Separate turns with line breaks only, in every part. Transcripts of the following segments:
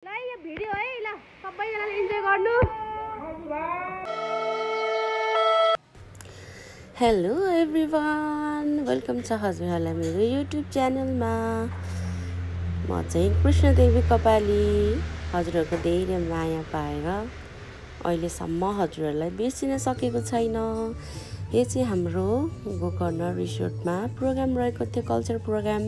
ल यो भिडियो है ल सबैजनाले इन्जोय गर्नु।
हेलो एभ्रिवान, वेलकम छ हजुरहरूलाई मेरो युट्युब च्यानलमा। म चाहिँ कृष्णदेवी कपाली हजुरहरूको धेरै माया पाएर अहिलेसम्म हजुरहरूलाई बिर्सिन सकेको छैन। यो चाहिँ हाम्रो गोकर्ण रिसोर्टमा प्रोग्राम रहेको थियो, कल्चर प्रोग्राम।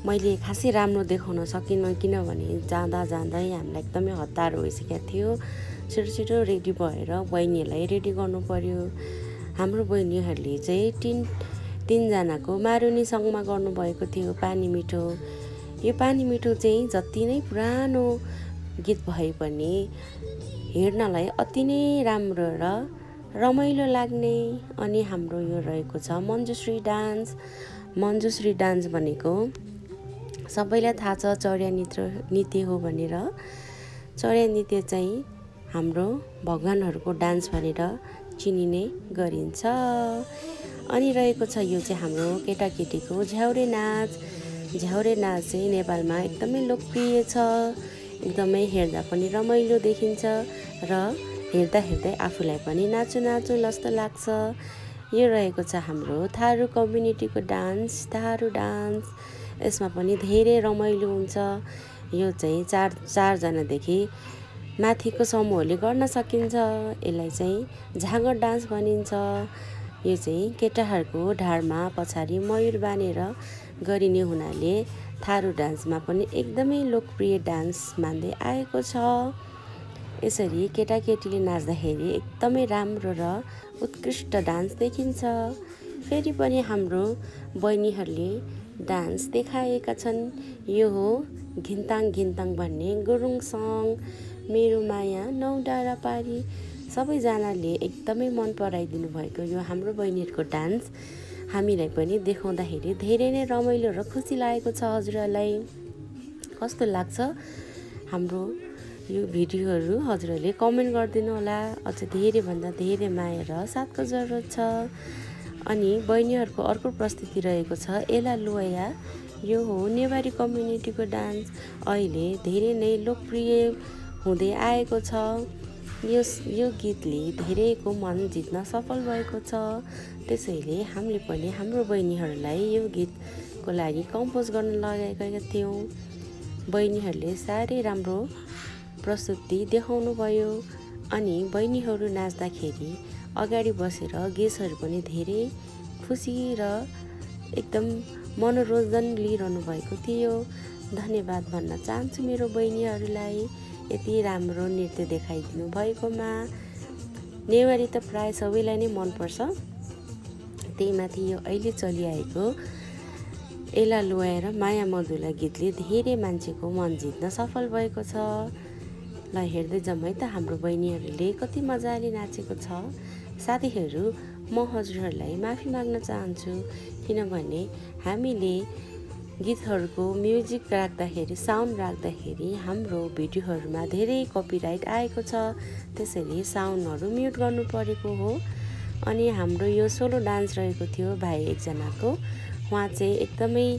मैले खासै राम्रो देखाउन सकिनँ किनभने जाँदा जाँदै हामीलाई एकदमै हतार भइसकेको थियो। छिटो छिटो रेडी भएर बहिनीहरूलाई रेडी गर्नु पर्यो। हाम्रो बहिनीहरूले चाहिँ तिनजनाको मारुनी सङ्गमा गर्नुभएको थियो पानी मिठो। यो पानी मिठो चाहिँ जति नै पुरानो गीत भए पनि हेर्नलाई अति नै राम्रो र रमाइलो लाग्ने। अनि हाम्रो यो रहेको छ मञ्जुश्री डान्स। मञ्जुश्री डान्स भनेको सबैलाई थाहा छ चौर्या नृत्य हो भनेर। चौर्या नृत्य चाहिँ हाम्रो भगवानहरूको डान्स भनेर चिनिने गरिन्छ। अनि रहेको छ यो चाहिँ हाम्रो केटाकेटीको झ्याउरे नाच। झ्याउरे नाच चाहिँ नेपालमा एकदमै लोकप्रिय छ, एकदमै हेर्दा पनि रमाइलो देखिन्छ र हेर्दा हेर्दै आफूलाई पनि नाचु नाचु जस्तो लाग्छ। यो रहेको छ हाम्रो थारू कम्युनिटीको डान्स, थारू डान्स। यसमा पनि धेरै रमाइलो हुन्छ। यो चाहिँ चारजनादेखि माथिको समूहले गर्न सकिन्छ। यसलाई चाहिँ झाँगर डान्स भनिन्छ। यो चाहिँ केटाहरूको ढाडमा पछाडि मयूर बाँधेर गरिने हुनाले थारू डान्समा पनि एकदमै लोकप्रिय डान्स मान्दै आएको छ। यसरी केटाकेटीले नाच्दाखेरि एकदमै राम्रो र उत्कृष्ट डान्स देखिन्छ। फेरि पनि हाम्रो बहिनीहरूले डान्स देखाएका छन्। यो हो घिन्ताङ घिन्ताङ भन्ने गुरुङ सङ, मेरो माया नौ डाँडा पारी। सबैजनाले एकदमै मन पराइदिनु भएको यो हाम्रो बहिनीहरूको डान्स हामीलाई पनि देखाउँदाखेरि धेरै नै रमाइलो र खुसी लागेको छ। हजुरहरूलाई कस्तो लाग्छ हाम्रो यो भिडियोहरू हजुरहरूले कमेन्ट गरिदिनु होला। अझ धेरैभन्दा धेरै माया र साथको जरुरत छ। अनि बहिनीहरूको अर्को प्रस्तुति रहेको छ एला लुया। यो हो नेवारी कम्युनिटीको डान्स। अहिले धेरै नै लोकप्रिय हुँदै आएको छ। यो गीतले धेरैको मन जित्न सफल भएको छ। त्यसैले हामीले पनि हाम्रो बहिनीहरूलाई यो गीतको लागि कम्पोज गर्न लगाएका थियौँ। बहिनीहरूले साह्रै राम्रो प्रस्तुति देखाउनु भयो। अनि बहिनीहरू नाच्दाखेरि अगाडि बसेर गेस्टहरू पनि धेरै खुसी र एकदम मनोरञ्जन लिइरहनु भएको थियो। धन्यवाद भन्न चाहन्छु मेरो बहिनीहरूलाई यति राम्रो नृत्य देखाइदिनु भएकोमा। नेवारी त प्राय सबैलाई नै मनपर्छ। त्यही माथि यो अहिले चलिआएको एला लुया र माया मधुला गीतले धेरै मान्छेको मन जित्न सफल भएको छ। ल हेर्दै जाउँ है त हाम्रो बहिनीहरूले कति मजाले नाचेको छ। साथीहरू, म हजुरहरूलाई माफी माग्न चाहन्छु किनभने हामीले गीतहरूको म्युजिक राख्दाखेरि, साउन्ड राख्दाखेरि हाम्रो भिडियोहरूमा धेरै कपिराइट आएको छ। त्यसैले साउन्डहरू म्युट गर्नु परेको हो। अनि हाम्रो यो सोलो डान्स रहेको थियो भाइ एकजनाको। उहाँ चाहिँ एकदमै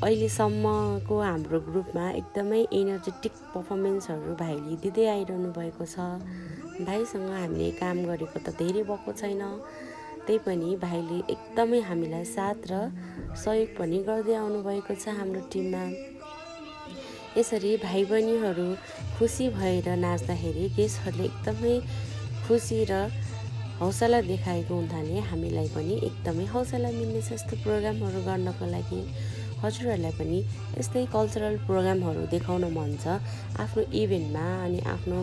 अहिलेसम्मको हाम्रो ग्रुपमा एकदमै एनर्जेटिक पर्फर्मेन्सहरू भाइले दिँदै आइरहनु भएको छ। भाइसँग हामीले काम गरेको त धेरै भएको छैन, त्यही पनि भाइले एकदमै हामीलाई साथ र सहयोग पनि गर्दै आउनुभएको छ हाम्रो टिममा। यसरी भाइ बहिनीहरू खुसी भएर नाच्दाखेरि गेस्टहरूले एकदमै खुसी र हौसला देखाएको हुनाले हामीलाई पनि एकदमै हौसला मिल्ने जस्तो प्रोग्रामहरू गर्नको लागि। हजुरहरूलाई पनि यस्तै कल्चरल प्रोग्रामहरू देखाउन मन छ आफ्नो इभेन्टमा अनि आफ्नो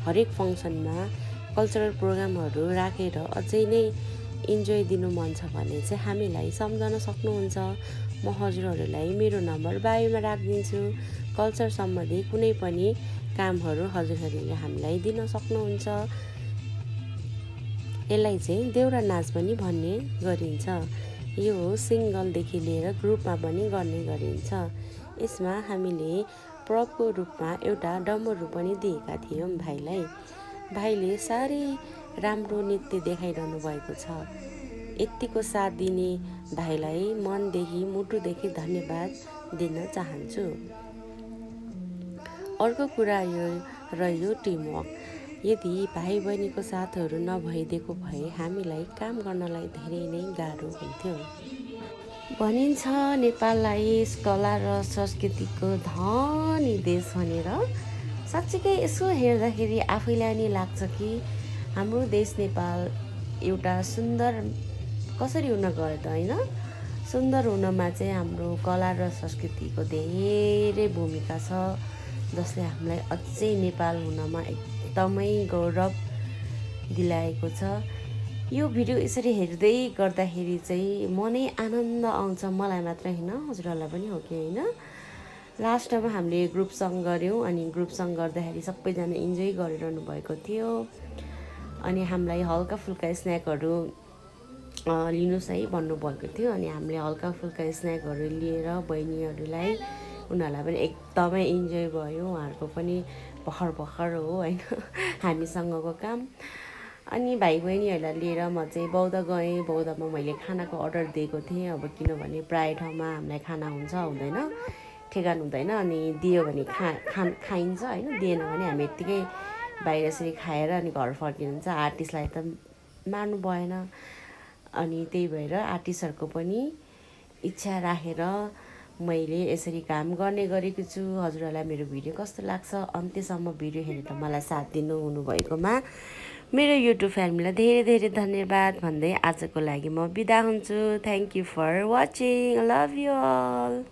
हरेक फङ्सनमा कल्चरल प्रोग्रामहरू राखेर अझै नै इन्जोय दिनु मन छ भने चाहिँ हामीलाई सम्झन सक्नुहुन्छ। म हजुरहरूलाई मेरो नम्बर बायोमा राखिदिन्छु। कल्चर सम्बन्धी कुनै पनि कामहरू हजुरहरूले हामीलाई दिन सक्नुहुन्छ। यसलाई चाहिँ देउरा नाच पनि भन्ने गरिन्छ। यो सिङ्गलदेखि लिएर ग्रुपमा पनि गर्ने गरिन्छ। यसमा हामीले प्रपको रूपमा एउटा डमरू पनि दिएका थियौँ भाइलाई। भाइले साह्रै राम्रो नृत्य देखाइरहनु भएको छ। यतिको साथ दिने भाइलाई मनदेखि मुटुदेखि धन्यवाद दिन चाहन्छु। अर्को कुरा यो रह्यो टिमवर्क। यदि भाइ बहिनीको साथहरू नभइदिएको भए हामीलाई काम गर्नलाई धेरै नै गाह्रो हुन्थ्यो। भनिन्छ नेपाललाई कला र संस्कृतिको धनी देश भनेर। साँच्चीकै यसो हेर्दाखेरि आफैलाई नि लाग्छ कि हाम्रो देश नेपाल एउटा सुन्दर कसरी हुन गयो त होइन। सुन्दर हुनमा चाहिँ हाम्रो कला र संस्कृतिको धेरै भूमिका छ, जसले हामीलाई अझै नेपाल हुनमा एकदमै गौरव दिलाएको छ। यो भिडियो यसरी हेर्दै गर्दाखेरि चाहिँ मनै आनन्द आउँछ, मलाई मात्रै होइन हजुरहरूलाई पनि हो कि होइन। लास्ट टाइम हामीले ग्रुप सङ गऱ्यौँ अनि ग्रुप सङ गर्दाखेरि सबैजना इन्जोय गरिरहनु भएको थियो। अनि हामीलाई हल्का फुल्का स्न्याकहरू लिनुहोस् है भन्नुभएको थियो। अनि हामीले हल्का फुल्का स्न्याकहरू लिएर बहिनीहरूलाई उनीहरूलाई पनि एकदमै इन्जोय भयो। उहाँहरूको पनि भर्खर भर्खर हो होइन हामीसँगको काम। अनि भाइ बहिनीहरूलाई लिएर म चाहिँ बौद्ध गएँ। बौद्धमा मैले खानाको अर्डर दिएको थिएँ। अब किनभने प्रायः ठाउँमा हामीलाई खाना हुन्छ हुँदैन ठेगान हुँदैन, अनि दियो भने खाइन्छ होइन, दिएन भने हामी यत्तिकै बाहिर यसरी खाएर अनि घर फर्किनुहुन्छ। आर्टिस्टलाई त मार्नु भएन। अनि त्यही भएर आर्टिस्टहरूको पनि इच्छा राखेर मैले यसरी काम गर्ने गरेको छु। हजुरहरूलाई मेरो भिडियो कस्तो लाग्छ अन्त्यसम्म भिडियो हेरेर मलाई साथ दिनु हुनुभएकोमा मेरो युट्युब फ्यामिलीलाई धेरै धेरै धन्यवाद भन्दै आजको लागि म बिदा हुन्छु। Thank you for watching. Love you all.